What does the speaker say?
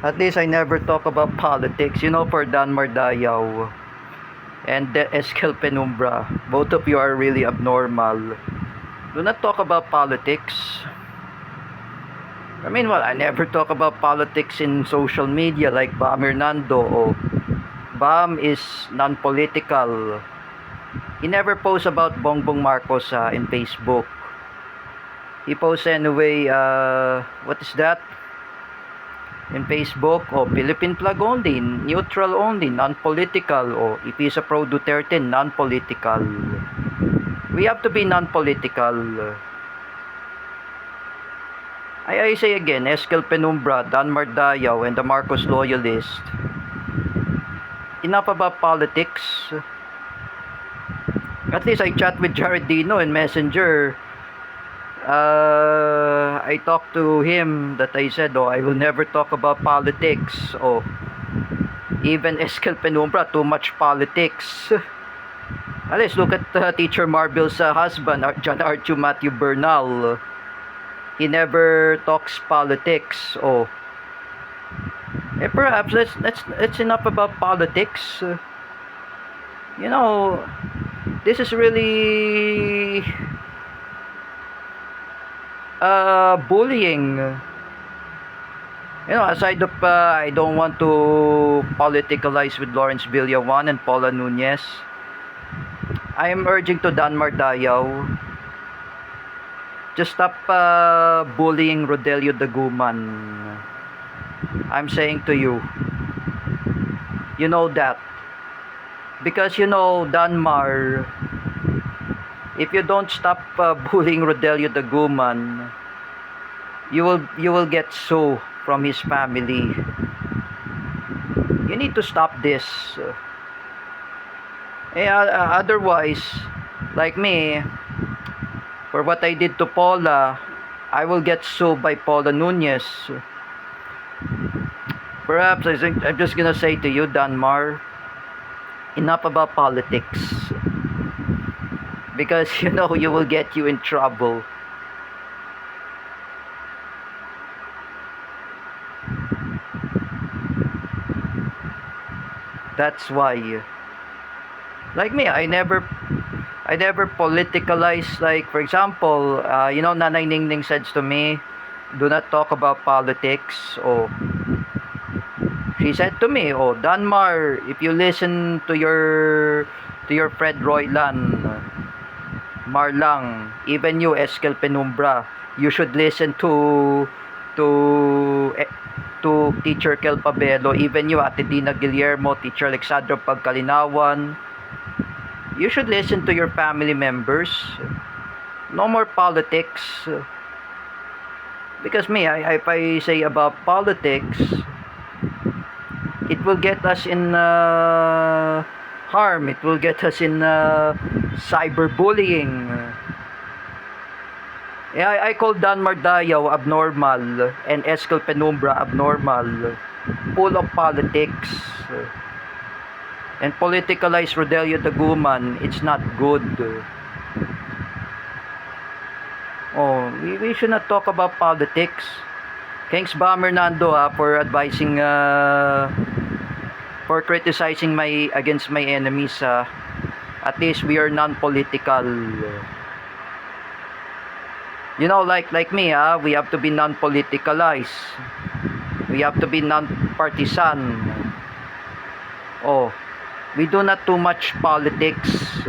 At least I never talk about politics. You know, for Dan Mardayaw and Eskel Penumbra, both of you are really abnormal. Do not talk about politics. I mean, well, I never talk about politics in social media like Bam Hernando. Oh, Bam is non-political. He never posts about Bongbong Marcos in Facebook. He posts anyway, what is that? In Facebook, Philippine flag only, neutral only, non-political, if he's a pro Duterte, non-political. We have to be non-political. I say again, Eskel Penumbra, Dan Mardayaw, and the Marcos loyalist. Enough about politics. At least I chat with Jared Dino in Messenger. I talked to him that I said, I will never talk about politics. Even Eskel Penumbra, too much politics. At least look at Teacher Marbil's husband, John Archie Matthew Bernal. He never talks politics. Perhaps let's enough about politics. You know, this is really bullying. You know, aside of I don't want to politicalize with Lawrence Villawan and Paula Nunez, I am urging to Dan Mardayaw, just stop bullying Rodelio Daguman. I'm saying to you, you know that. Because you know, Danmar, if you don't stop bullying Rodelio Daguman, you will get so from his family. You need to stop this. Otherwise, like me, for what I did to Paula, I will get sued by Paula Nunez. Perhaps I think I'm just gonna say to you, Danmar, enough about politics. Because you know you will get you in trouble. That's why. Like me, I never politicalize. Like, for example, you know, Nanay Ningning said to me, do not talk about politics. She said to me, Danmar, if you listen to your Fred Roylan, Marlang, even you, Eskel Penumbra, you should listen to Teacher Kel Pabelo, even you, Ate Dina Guillermo, Teacher Alexandra Pagkalinawan. You should listen to your family members. No more politics. Because me, if I say about politics, it will get us in harm. It will get us in cyberbullying. I call Dan Mardayaw abnormal and Eskel Penumbra abnormal, full of politics. And politicalize Rodelio Daguman, it's not good. We should not talk about politics. Thanks Bam Hernando for advising, for criticizing against my enemies. At least we are non-political. You know, like me, we have to be non-politicalized. We have to be non-partisan. We do not too much politics.